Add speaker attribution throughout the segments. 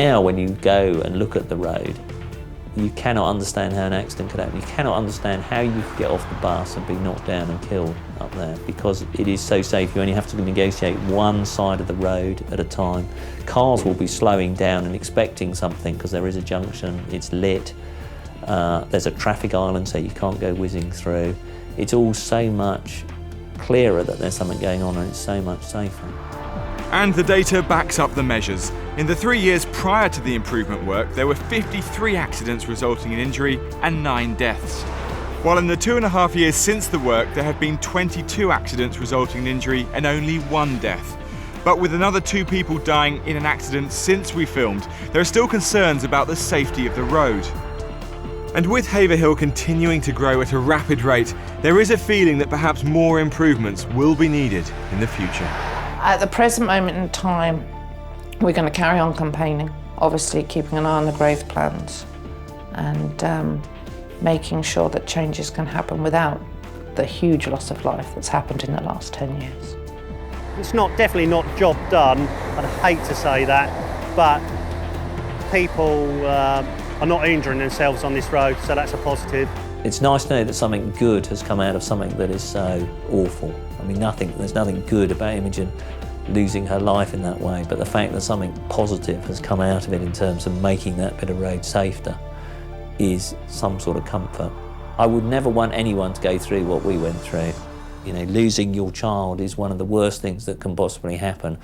Speaker 1: Now when you go and look at the road, you cannot understand how an accident could happen. You cannot understand how you could get off the bus and be knocked down and killed up there, because it is so safe. You only have to negotiate one side of the road at a time. Cars will be slowing down and expecting something because there is a junction, it's lit, there's a traffic island so you can't go whizzing through. It's all so much clearer that there's something going on, and it's so much safer.
Speaker 2: And the data backs up the measures. In the 3 years prior to the improvement work, there were 53 accidents resulting in injury and 9 deaths. While in the 2.5 years since the work, there have been 22 accidents resulting in injury and only 1 death. But with another 2 people dying in an accident since we filmed, there are still concerns about the safety of the road. And with Haverhill continuing to grow at a rapid rate, there is a feeling that perhaps more improvements will be needed in the future.
Speaker 3: At the present moment in time, we're going to carry on campaigning, obviously keeping an eye on the growth plans and making sure that changes can happen without the huge loss of life that's happened in the last 10 years.
Speaker 4: It's definitely not job done. I'd hate to say that, but people are not injuring themselves on this road, so that's a positive.
Speaker 1: It's nice to know that something good has come out of something that is so awful. I mean, there's nothing good about Imogen losing her life in that way, but the fact that something positive has come out of it in terms of making that bit of road safer is some sort of comfort. I would never want anyone to go through what we went through. You know, losing your child is one of the worst things that can possibly happen.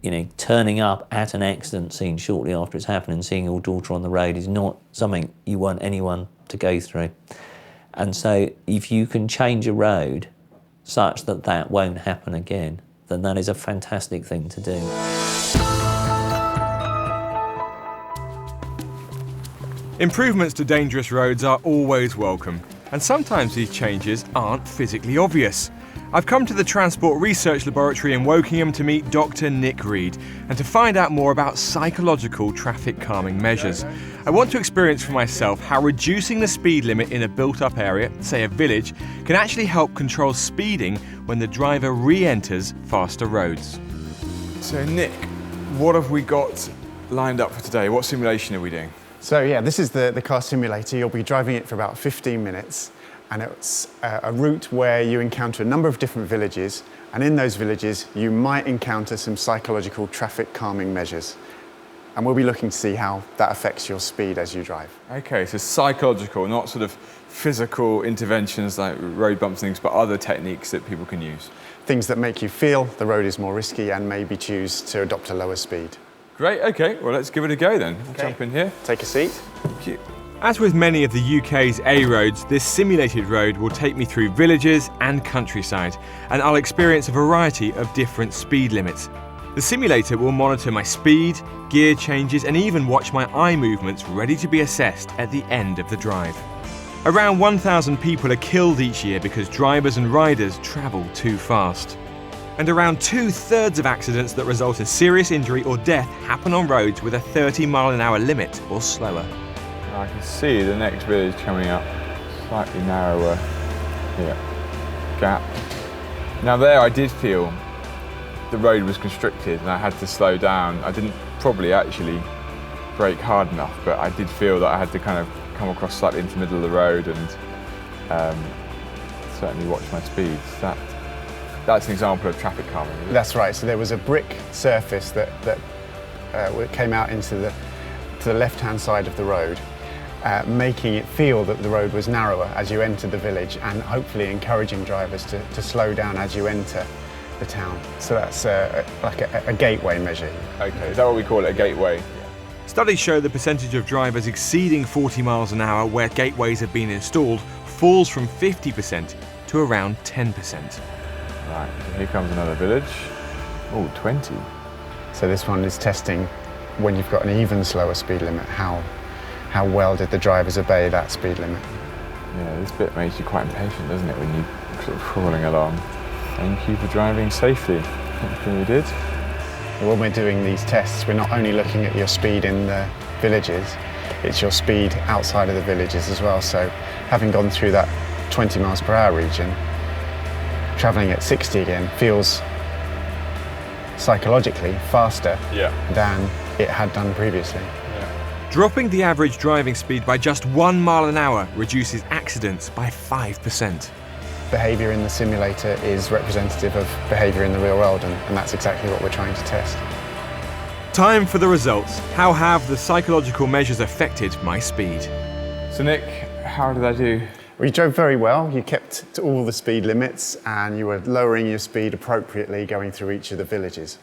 Speaker 1: You know, turning up at an accident scene shortly after it's happened and seeing your daughter on the road is not something you want anyone to go through. And so if you can change a road such that that won't happen again, then that is a fantastic thing to do.
Speaker 2: Improvements to dangerous roads are always welcome, and sometimes these changes aren't physically obvious. I've come to the Transport Research Laboratory in Wokingham to meet Dr. Nick Reed and to find out more about psychological traffic calming measures. I want to experience for myself how reducing the speed limit in a built-up area, say a village, can actually help control speeding when the driver re-enters faster roads.
Speaker 5: So Nick, what have we got lined up for today? What simulation are we doing?
Speaker 6: So yeah, this is the car simulator. You'll be driving it for about 15 minutes. And it's a route where you encounter a number of different villages, and in those villages you might encounter some psychological traffic calming measures. And we'll be looking to see how that affects your speed as you drive.
Speaker 5: Okay, so psychological, not sort of physical interventions like road bumps and things, but other techniques that people can use.
Speaker 6: Things that make you feel the road is more risky and maybe choose to adopt a lower speed.
Speaker 5: Great, okay, well let's give it a go then.
Speaker 6: Okay.
Speaker 5: Jump in here.
Speaker 6: Take a seat.
Speaker 5: Thank you.
Speaker 2: As with many of the UK's A roads, this simulated road will take me through villages and countryside, and I'll experience a variety of different speed limits. The simulator will monitor my speed, gear changes, and even watch my eye movements ready to be assessed at the end of the drive. Around 1,000 people are killed each year because drivers and riders travel too fast. And around 2/3 of accidents that result in serious injury or death happen on roads with a 30-mile-an-hour limit or slower.
Speaker 5: I can see the next village coming up, slightly narrower here, gap. Now there I did feel the road was constricted and I had to slow down. I didn't probably actually brake hard enough, but I did feel that I had to kind of come across slightly into the middle of the road and certainly watch my speeds. That's an example of traffic calming, isn't it?
Speaker 6: That's right, so there was a brick surface that came out into the left-hand side of the road, making it feel that the road was narrower as you entered the village and hopefully encouraging drivers to slow down as you enter the town. So that's like a gateway measure.
Speaker 5: Okay, is that what we call it, a gateway?
Speaker 2: Studies show the percentage of drivers exceeding 40 miles an hour where gateways have been installed falls from 50% to around 10%.
Speaker 5: Right, so here comes another village. Oh, 20.
Speaker 6: So this one is testing when you've got an even slower speed limit, how well did the drivers obey that speed limit?
Speaker 5: Yeah, this bit makes you quite impatient, doesn't it, when you're sort of crawling along. Thank you for driving safely. Hopefully we did.
Speaker 6: When we're doing these tests, we're not only looking at your speed in the villages, it's your speed outside of the villages as well. So having gone through that 20 miles per hour region, travelling at 60 again feels psychologically faster than it had done previously.
Speaker 2: Dropping the average driving speed by just 1 mile an hour reduces accidents by 5%.
Speaker 6: Behaviour in the simulator is representative of behaviour in the real world, and that's exactly what we're trying to test.
Speaker 2: Time for the results. How have the psychological measures affected my speed?
Speaker 5: So Nick, how did I do?
Speaker 6: Well, you drove very well. You kept to all the speed limits and you were lowering your speed appropriately going through each of the villages.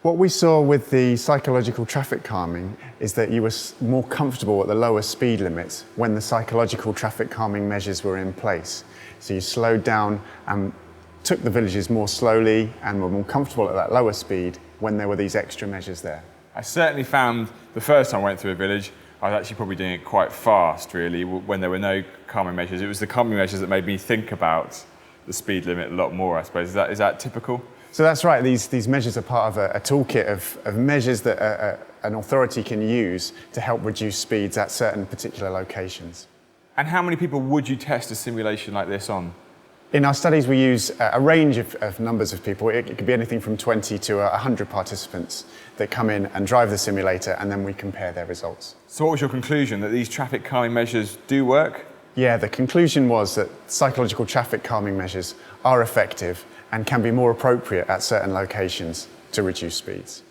Speaker 6: What we saw with the psychological traffic calming is that you were more comfortable at the lower speed limits when the psychological traffic calming measures were in place. So you slowed down and took the villages more slowly and were more comfortable at that lower speed when there were these extra measures there.
Speaker 5: I certainly found the first time I went through a village, I was actually probably doing it quite fast, really, when there were no calming measures. It was the calming measures that made me think about the speed limit a lot more, I suppose. Is that typical?
Speaker 6: So that's right. These measures are part of a toolkit of measures that an authority can use to help reduce speeds at certain particular locations.
Speaker 5: And how many people would you test a simulation like this on?
Speaker 6: In our studies, we use a range of numbers of people. It could be anything from 20 to 100 participants that come in and drive the simulator, and then we compare their results.
Speaker 5: So what was your conclusion, that these traffic calming measures do work?
Speaker 6: Yeah, the conclusion was that psychological traffic calming measures are effective and can be more appropriate at certain locations to reduce speeds.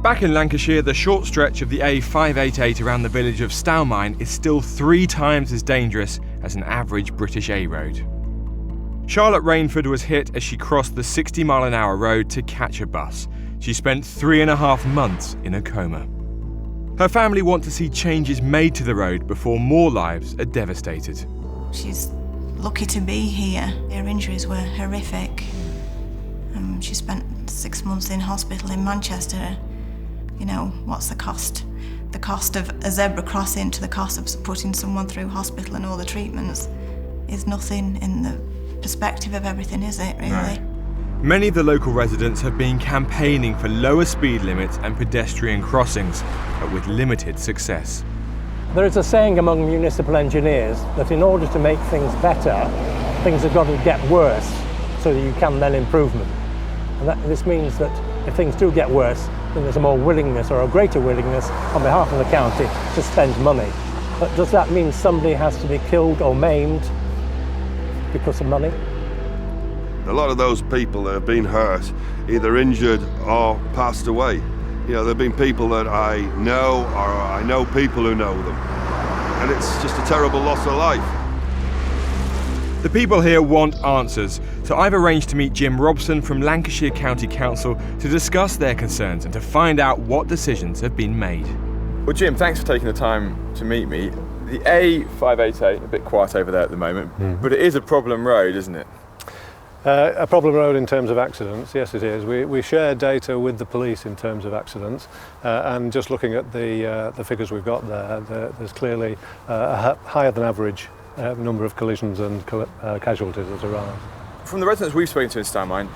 Speaker 2: Back in Lancashire, the short stretch of the A588 around the village of Stourmine is still 3 times as dangerous as an average British A road. Charlotte Rainford was hit as she crossed the 60-mile-an-hour road to catch a bus. She spent 3.5 months in a coma. Her family want to see changes made to the road before more lives are devastated.
Speaker 7: She's lucky to be here. Her injuries were horrific. She spent 6 months in hospital in Manchester. You know, what's the cost? The cost of a zebra crossing to the cost of putting someone through hospital and all the treatments is nothing in the perspective of everything, is it, really?
Speaker 2: Right. Many of the local residents have been campaigning for lower speed limits and pedestrian crossings, but with limited success.
Speaker 8: There is a saying among municipal engineers that in order to make things better, things have got to get worse so that you can then improve them. And this means that if things do get worse, then there's a more willingness or a greater willingness on behalf of the county to spend money. But does that mean somebody has to be killed or maimed because of money?
Speaker 9: A lot of those people that have been hurt, either injured or passed away. You know, there have been people that I know, or I know people who know them. And it's just a terrible loss of life.
Speaker 2: The people here want answers, so I've arranged to meet Jim Robson from Lancashire County Council to discuss their concerns and to find out what decisions have been made.
Speaker 5: Well, Jim, thanks for taking the time to meet me. The A588, a bit quiet over there at the moment, but it is a problem road, isn't it?
Speaker 10: A problem road in terms of accidents, yes it is. We share data with the police in terms of accidents, and just looking at the figures we've got there's clearly a higher than average number of collisions and casualties that arise.
Speaker 5: From the residents we've spoken to in Stourmine,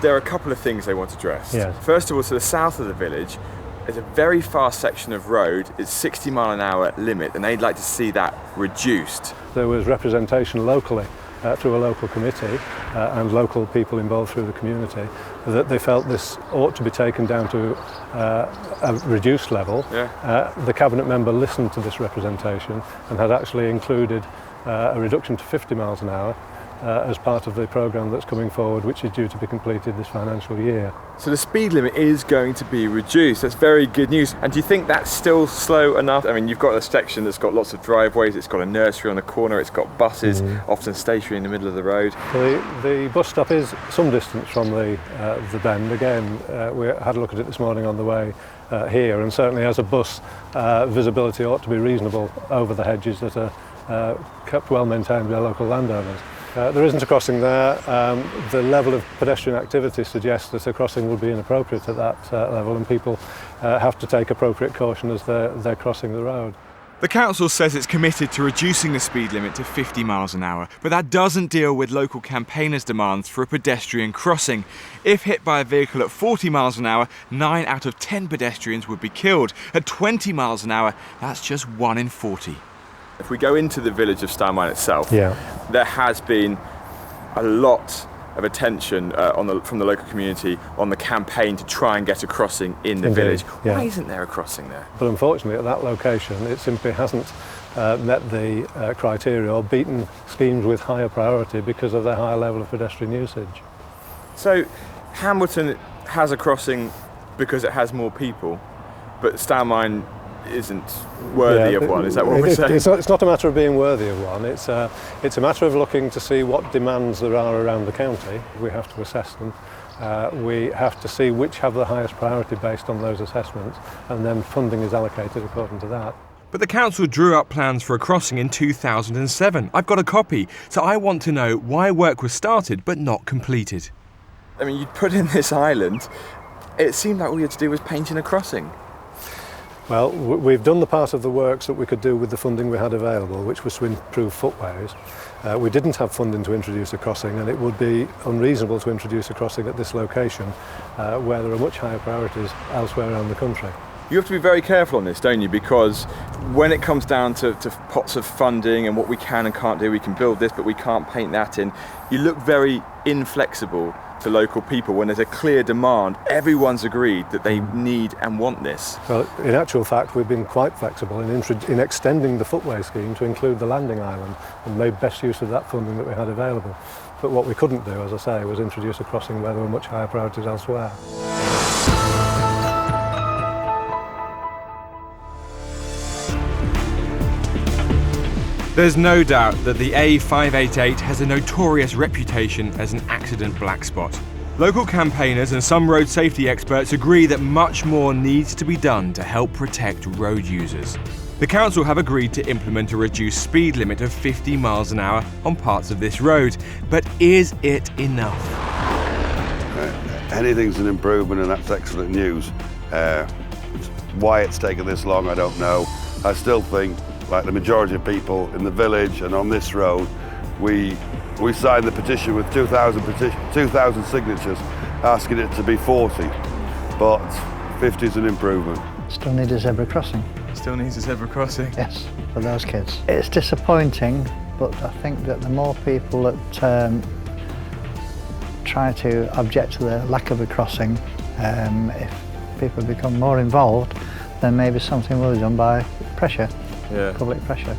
Speaker 5: there are a couple of things they want addressed.
Speaker 10: Yes.
Speaker 5: First of all, to the south of the village, there's a very fast section of road, it's 60-mile-an-hour limit, and they'd like to see that reduced.
Speaker 10: There was representation locally through a local committee and local people involved through the community that they felt this ought to be taken down to a reduced level.
Speaker 5: Yeah.
Speaker 10: The cabinet member listened to this representation and had actually included a reduction to 50 miles an hour as part of the programme that's coming forward, which is due to be completed this financial year.
Speaker 5: So the speed limit is going to be reduced. That's very good news. And do you think that's still slow enough? I mean, you've got a section that's got lots of driveways, it's got a nursery on the corner, it's got buses, often stationary in the middle of the road.
Speaker 10: The bus stop is some distance from the bend. Again, we had a look at it this morning on the way here, and certainly as a bus, visibility ought to be reasonable over the hedges that are kept well maintained by local landowners. There isn't a crossing there. The level of pedestrian activity suggests that a crossing would be inappropriate at that level, and people have to take appropriate caution as they're crossing the road.
Speaker 2: The council says it's committed to reducing the speed limit to 50 miles an hour, but that doesn't deal with local campaigners' demands for a pedestrian crossing. If hit by a vehicle at 40 miles an hour, 9 out of 10 pedestrians would be killed. At 20 miles an hour, that's just 1 in 40.
Speaker 5: If we go into the village of Stourmine itself,
Speaker 10: Yeah.
Speaker 5: there has been a lot
Speaker 2: of attention from the local community on the campaign to try and get a crossing in the village.
Speaker 10: Yeah.
Speaker 2: Why isn't there a crossing there?
Speaker 10: But unfortunately, at that location, it simply hasn't met the criteria or beaten schemes with higher priority because of their higher level of pedestrian usage.
Speaker 2: So Hambleton has a crossing because it has more people, but Stourmine isn't worthy of one. Is that what we're saying?
Speaker 10: It's not a matter of being worthy of one. It's a matter of looking to see what demands there are around the county. We have to assess them. We have to see which have the highest priority based on those assessments, and then funding is allocated according to that.
Speaker 2: But the council drew up plans for a crossing in 2007. I've got a copy, so I want to know why work was started but not completed. I mean, you'd put in this island, it seemed like all you had to do was paint in a crossing.
Speaker 10: Well, we've done the part of the works that we could do with the funding we had available, which was to improve footways. We didn't have funding to introduce a crossing, and it would be unreasonable to introduce a crossing at this location where there are much higher priorities elsewhere around the country.
Speaker 2: You have to be very careful on this, don't you? Because when it comes down to pots of funding and what we can and can't do, we can build this, but we can't paint that in. You look very inflexible to local people when there's a clear demand. Everyone's agreed that they need and want this.
Speaker 10: Well, in actual fact, we've been quite flexible in extending the footway scheme to include the landing island and made best use of that funding that we had available. But what we couldn't do, as I say, was introduce a crossing where there were much higher priorities elsewhere.
Speaker 2: There's no doubt that the A588 has a notorious reputation as an accident black spot. Local campaigners and some road safety experts agree that much more needs to be done to help protect road users. The council have agreed to implement a reduced speed limit of 50 miles an hour on parts of this road, but is it enough?
Speaker 9: Anything's an improvement, and that's excellent news. Why it's taken this long, I don't know. I still think, like the majority of people in the village and on this road, we signed the petition with 2,000 signatures asking it to be 40, but 50 is an improvement.
Speaker 11: Still need a zebra crossing.
Speaker 2: Still needs a zebra crossing?
Speaker 11: Yes, for those kids. It's disappointing, but I think that the more people that try to object to the lack of a crossing, if people become more involved, then maybe something will be done by pressure. Public pressure.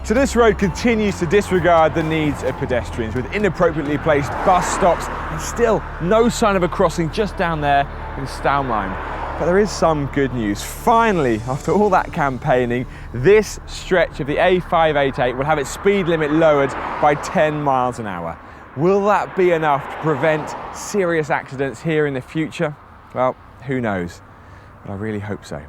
Speaker 2: So this road continues to disregard the needs of pedestrians with inappropriately placed bus stops and still no sign of a crossing just down there in Stourmine. But there is some good news. Finally, after all that campaigning, this stretch of the A588 will have its speed limit lowered by 10 miles an hour. Will that be enough to prevent serious accidents here in the future? Well, who knows? But I really hope so.